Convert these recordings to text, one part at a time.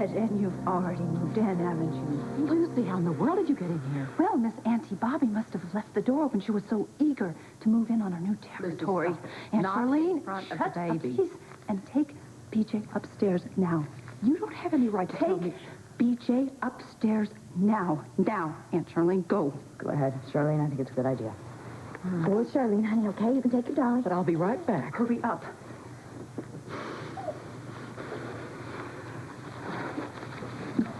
bed, and you've already moved in, haven't you? Lucy, how in the world did you get in here? Well, Miss Auntie Bobby must have left the door open. She was so eager to move in on our new territory. And Not Charlene, in front of shut the up, baby. please, and take BJ upstairs now. You don't have any right to tell me. BJ upstairs now. Now, Aunt Charlene, go. Go ahead, Charlene. I think it's a good idea. Go with Charlene, honey, okay? You can take your dolly. But I'll be right back. Hurry up.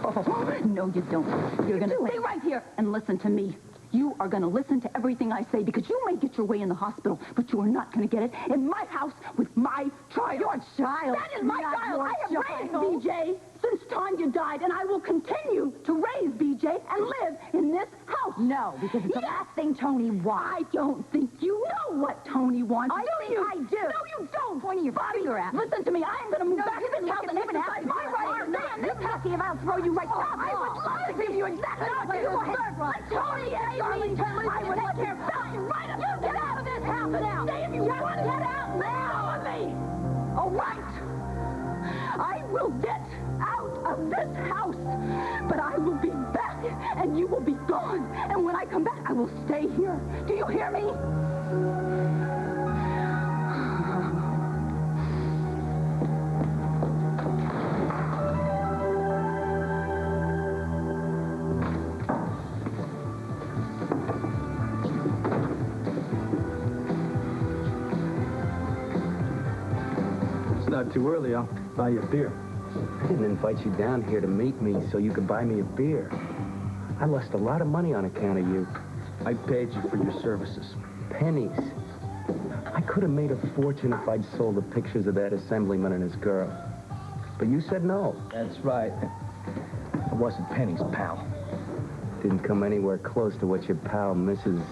Oh, no, you don't. You're going to stay right here and listen to me. You are going to listen to everything I say because you may get your way in the hospital, but you are not going to get it in my house with my child. Your child. That is my child. I have raised BJ since Tanya died, and I will continue to raise BJ and live in this house. No, because it's the last thing Tony wants. I don't think you know what Tony wants. I think I do. No, you don't. Pointing your finger at me. Listen to me. I am going to move back to this house and exercise my right to stay in this house. If I'll throw you right down. I would love to give you exactly what you deserve. Like Tony and Charlie, I would take care of you right up. You get out of this house now. Stay if you want to get out now of me. All right. I will get out of this house, but I will be back, and you will be gone. And when I come back, I will stay here. Do you hear me? It's not too early. I'll buy you a beer. I didn't invite you down here to meet me so you could buy me a beer. I lost a lot of money on account of you. I paid you for your services. Pennies. I could have made a fortune if I'd sold the pictures of that assemblyman and his girl. But you said no. That's right. It wasn't pennies, pal. Didn't come anywhere close to what your pal, Mrs.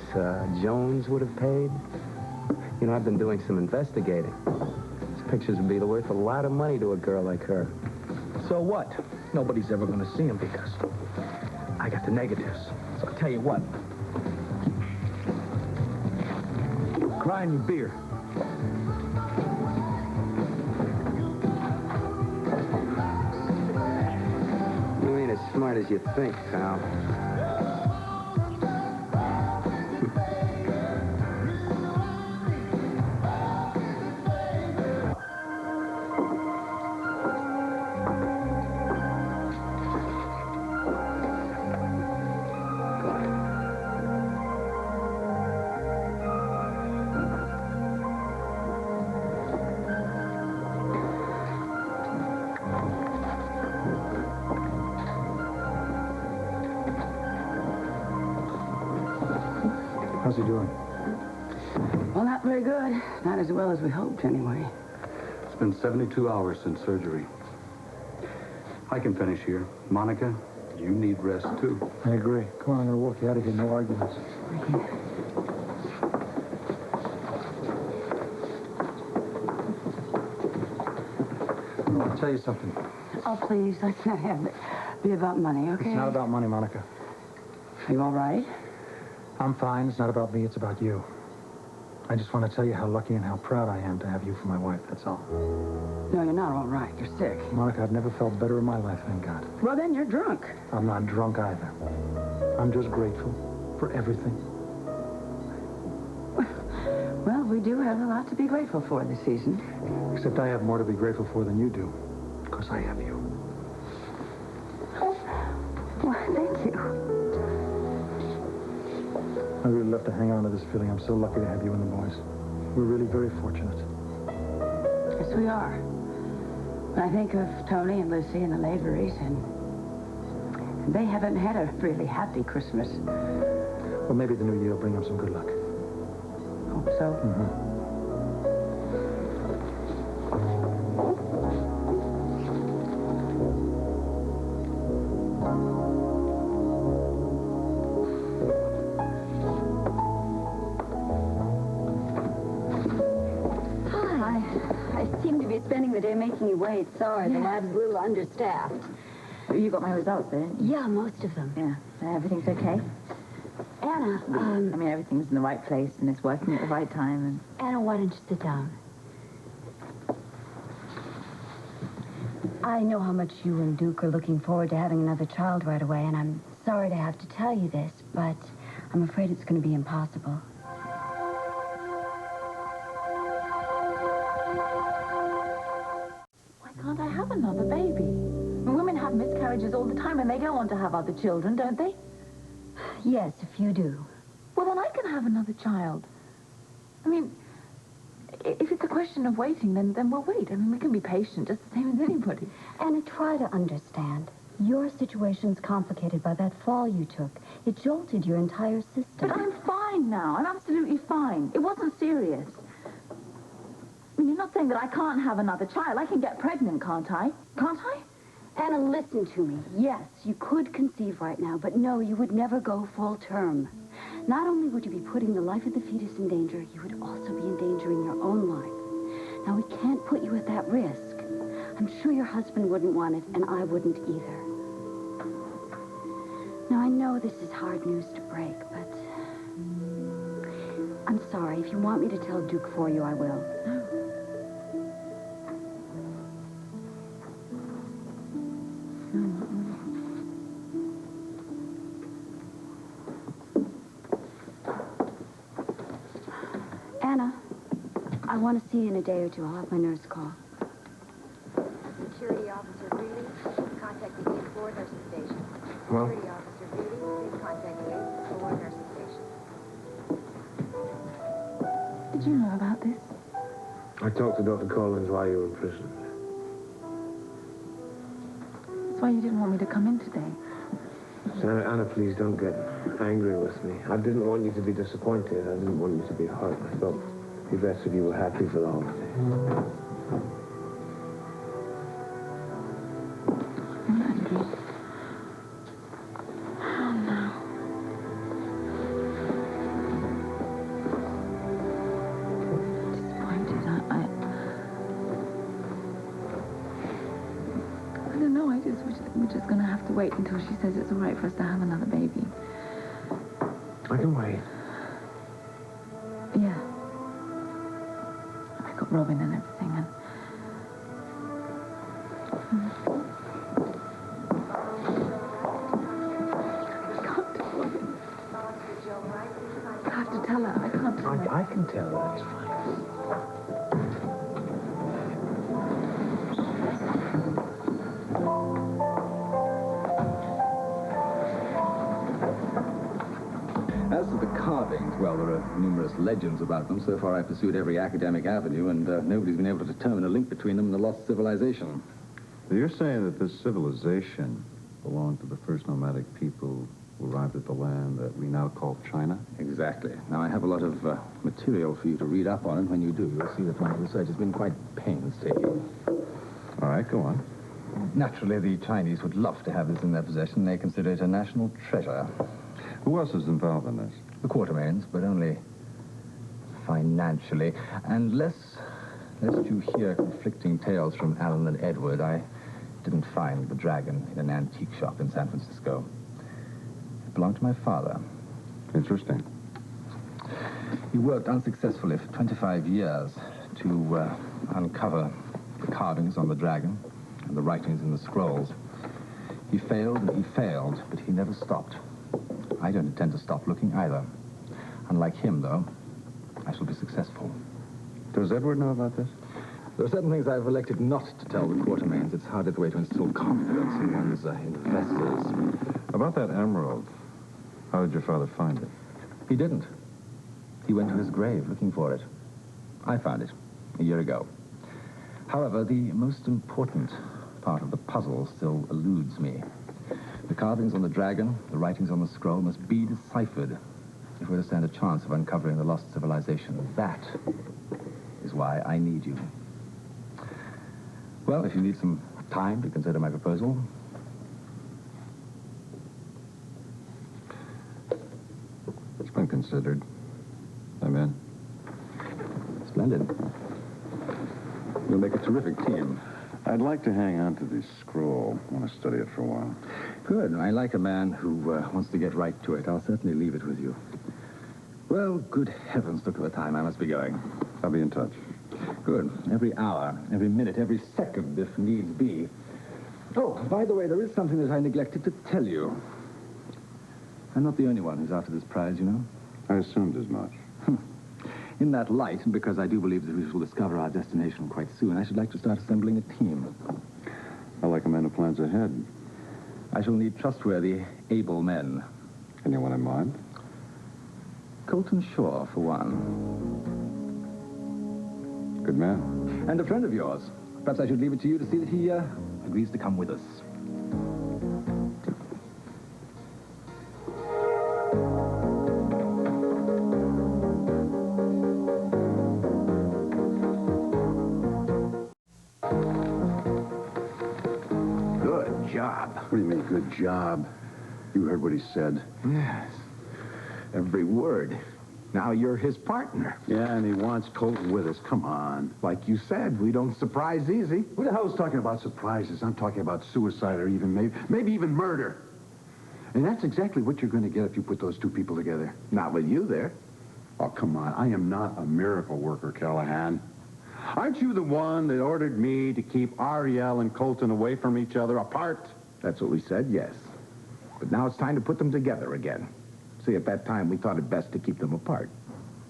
Jones, would have paid. You know, I've been doing some investigating. These pictures would be worth a lot of money to a girl like her. So what? Nobody's ever going to see them because I got the negatives. So I'll tell you what. Cry in your beer. You ain't as smart as you think, pal. How's he doing? Well, not very good. Not as well as we hoped, anyway. It's been 72 hours since surgery. I can finish here. Monica, you need rest, too. I agree. Come on, I'm going to walk you out of here. No arguments. I'll tell you something. Oh, please, let's not have it be about money, okay? It's not about money, Monica. Are you all right? I'm fine. It's not about me. It's about you. I just want to tell you how lucky and how proud I am to have you for my wife. That's all. No, you're not all right. You're sick. Monica, I've never felt better in my life, thank God. Well, then you're drunk. I'm not drunk either. I'm just grateful for everything. Well, we do have a lot to be grateful for this season. Except I have more to be grateful for than you do. Because I have you. Well, thank you. I really love to hang on to this feeling. I'm so lucky to have you and the boys. We're really very fortunate. Yes, we are. When I think of Tony and Lucy and the Laverys, and they haven't had a really happy Christmas. Well, maybe the new year will bring them some good luck. Hope so. Mm-hmm. Spending the day making you wait. Sorry, the lab's a little understaffed. You got my results, eh? Yeah, most of them. Yeah. Everything's okay? Anna, I mean, everything's in the right place, and it's working at the right time, and... Anna, why don't you sit down? I know how much you and Duke are looking forward to having another child right away, and I'm sorry to have to tell you this, but I'm afraid it's going to be impossible. Why can't I have another baby? Women have miscarriages all the time, and they go on to have other children, don't they? Yes, if you do. Well, then I can have another child. I mean, if it's a question of waiting, then we'll wait. I mean, we can be patient, just the same as anybody. Anna, try to understand. Your situation's complicated by that fall you took. It jolted your entire system. But I'm fine now. I'm absolutely fine. It wasn't serious. I mean, you're not saying that I can't have another child. I can get pregnant, can't I? Can't I? Anna, listen to me. Yes, you could conceive right now, but no, you would never go full term. Not only would you be putting the life of the fetus in danger, you would also be endangering your own life. Now, we can't put you at that risk. I'm sure your husband wouldn't want it, and I wouldn't either. Now, I know this is hard news to break, but I'm sorry. If you want me to tell Duke for you, I will. No. Anna, I want to see you in a day or two. I'll have my nurse call. Security Officer Greeley, contact the 8th Floor Nursing Station. Well? Security Officer Greeley, please contact the 8th Floor Nursing Station. Did you know about this? I talked to Dr. Collins while you were in prison. That's why you didn't want me to come in today. Anna, please don't get angry with me. I didn't want you to be disappointed. I didn't want you to be hurt. I thought it'd be best if you were happy for the holiday. I'm angry. Oh, no. Disappointed. I don't know. We're just going to have to wait until she says it's all right for us to have another baby. I can wait. Yeah. I got Robin and everything, and... I can't tell Robin. I have to tell her. I can't tell her. I can tell her. It's fine. As to the carvings, well, there are numerous legends about them. So far, I've pursued every academic avenue, and nobody's been able to determine a link between them and the lost civilization. So you're saying that this civilization belonged to the first nomadic people who arrived at the land that we now call China? Exactly. Now, I have a lot of material for you to read up on, and when you do, you'll see that my research has been quite painstaking. All right, go on. Naturally, the Chinese would love to have this in their possession. They consider it a national treasure. Who else is involved in this? The Quartermains, but only financially. And lest you hear conflicting tales from Alan and Edward, I didn't find the dragon in an antique shop in San Francisco. It belonged to my father. Interesting. He worked unsuccessfully for 25 years to uncover the carvings on the dragon and the writings in the scrolls. He failed and he failed, but he never stopped. I don't intend to stop looking either. Unlike him, though, I shall be successful. Does Edward know about this? There are certain things I've elected not to tell the Quartermains. It's harder to way to instill confidence in one's investors. About that emerald, how did your father find it? He didn't. He went to his grave looking for it. I found it a year ago. However, the most important part of the puzzle still eludes me. The carvings on the dragon, the writings on the scroll must be deciphered if we're to stand a chance of uncovering the lost civilization. That is why I need you. Well, if you need some time to consider my proposal... It's been considered. I'm in. Splendid. You'll make a terrific team. I'd like to hang on to this scroll. I want to study it for a while. Good. I like a man who wants to get right to it. I'll certainly leave it with you. Well, good heavens, look at the time. I must be going. I'll be in touch. Good. Every hour, every minute, every second, if needs be. Oh, by the way, there is something that I neglected to tell you. I'm not the only one who's after this prize, you know. I assumed as much. In that light, and because I do believe that we will discover our destination quite soon, I should like to start assembling a team. I like a man who plans ahead. I shall need trustworthy, able men. Anyone in mind? Colton Shaw, for one. Good man. And a friend of yours. Perhaps I should leave it to you to see that he agrees to come with us. Good job. What do you mean, good job? You heard what he said. Yes. Every word. Now you're his partner. Yeah, and he wants Colton with us. Come on. Like you said, we don't surprise easy. Who the hell's talking about surprises? I'm talking about suicide or even maybe even murder. And that's exactly what you're going to get if you put those two people together. Not with you there. Oh, come on. I am not a miracle worker, Callahan. Aren't you the one that ordered me to keep Ariel and Colton away from each other, apart? That's what we said, yes. But now it's time to put them together again. See, at that time, we thought it best to keep them apart.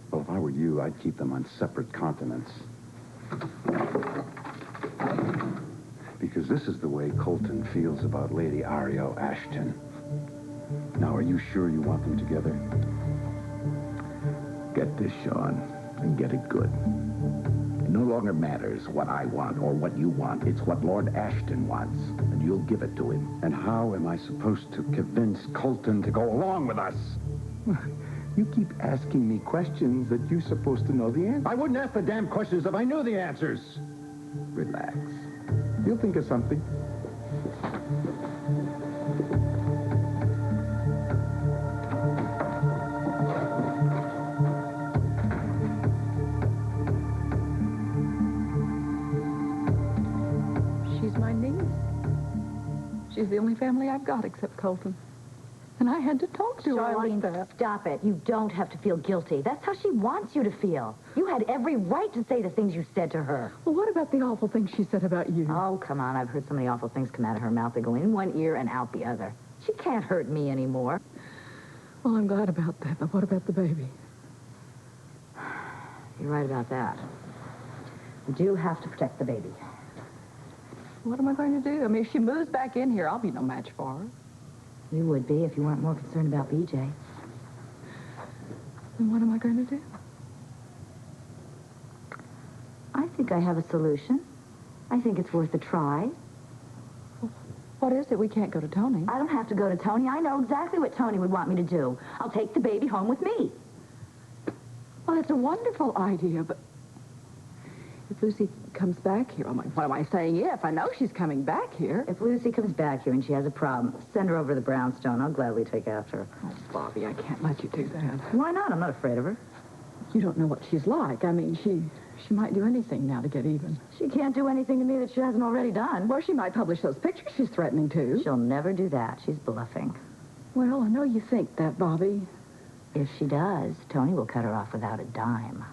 Well, if I were you, I'd keep them on separate continents. Because this is the way Colton feels about Lady Ariel Ashton. Now, are you sure you want them together? Get this, Sean, and get it good. It no longer matters what I want or what you want. It's what Lord Ashton wants, and you'll give it to him. And how am I supposed to convince Colton to go along with us? You keep asking me questions that you're supposed to know the answer. I wouldn't ask the damn questions if I knew the answers. Relax. You'll think of something. She's my niece. She's the only family I've got except Colton. And I had to talk to her like that. Stop it. You don't have to feel guilty. That's how she wants you to feel. You had every right to say the things you said to her. Well, what about the awful things she said about you? Oh, come on. I've heard so many awful things come out of her mouth. They go in one ear and out the other. She can't hurt me anymore. Well, I'm glad about that, but what about the baby? You're right about that. You do have to protect the baby. What am I going to do? I mean, if she moves back in here, I'll be no match for her. You would be if you weren't more concerned about BJ. Then what am I going to do? I think I have a solution. I think it's worth a try. What is it? We can't go to Tony. I don't have to go to Tony. I know exactly what Tony would want me to do. I'll take the baby home with me. Well, that's a wonderful idea, but if Lucy comes back here, what am I saying if? I know she's coming back here. If Lucy comes back here and she has a problem, send her over to the brownstone. I'll gladly take after her. Oh, Bobby, I can't let you do that. Why not? I'm not afraid of her. You don't know what she's like. I mean, she might do anything now to get even. She can't do anything to me that she hasn't already done. Well, she might publish those pictures she's threatening to. She'll never do that. She's bluffing. Well, I know you think that, Bobby. If she does, Tony will cut her off without a dime.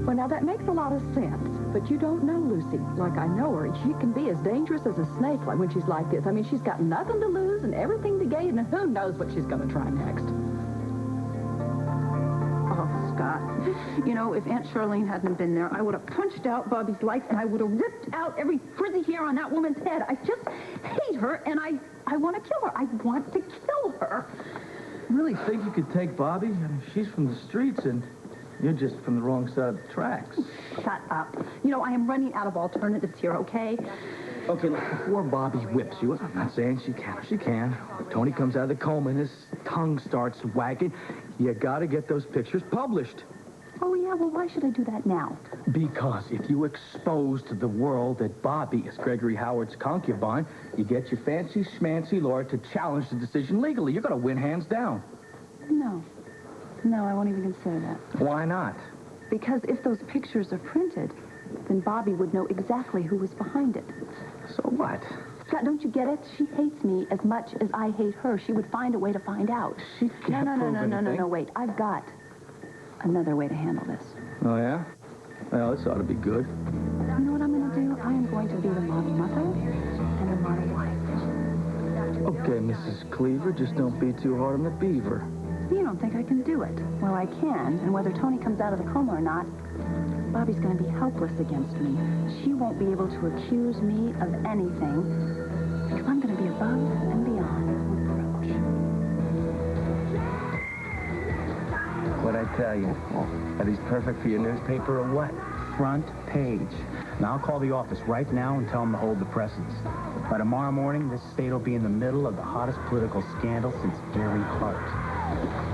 Well, now, that makes a lot of sense, but you don't know Lucy like I know her. She can be as dangerous as a snake like when she's like this. I mean, she's got nothing to lose and everything to gain, and who knows what she's going to try next. Oh, Scott, you know, if Aunt Charlene hadn't been there, I would have punched out Bobby's lights, and I would have ripped out every frizzy hair on that woman's head. I just hate her, and I want to kill her. I want to kill her. You really think you could take Bobby? I mean, she's from the streets, and you're just from the wrong side of the tracks. Shut up. You know, I am running out of alternatives here, okay? Okay, look, before Bobby whips you, I'm not saying she can. She can. But Tony comes out of the coma and his tongue starts wagging. You gotta get those pictures published. Oh, yeah? Well, why should I do that now? Because if you expose to the world that Bobby is Gregory Howard's concubine, you get your fancy schmancy lawyer to challenge the decision legally. You're gonna win hands down. No, I won't even consider that. Why not? Because if those pictures are printed, then Bobby would know exactly who was behind it. So what? Scott, don't you get it? She hates me as much as I hate her. She would find a way to find out. She can't prove anything. No, wait. I've got another way to handle this. Oh, yeah? Well, this ought to be good. You know what I'm going to do? I am going to be the model mother and the model wife. Okay, Mrs. Cleaver, just don't be too hard on the beaver. You don't think I can do it? Well, I can, and whether Tony comes out of the coma or not, Bobby's going to be helpless against me. She won't be able to accuse me of anything, because I'm going to be above and beyond reproach. What'd I tell you? Are these perfect for your newspaper or what? Front page. Now, I'll call the office right now and tell them to hold the presses. By tomorrow morning, this state will be in the middle of the hottest political scandal since Gary Hart.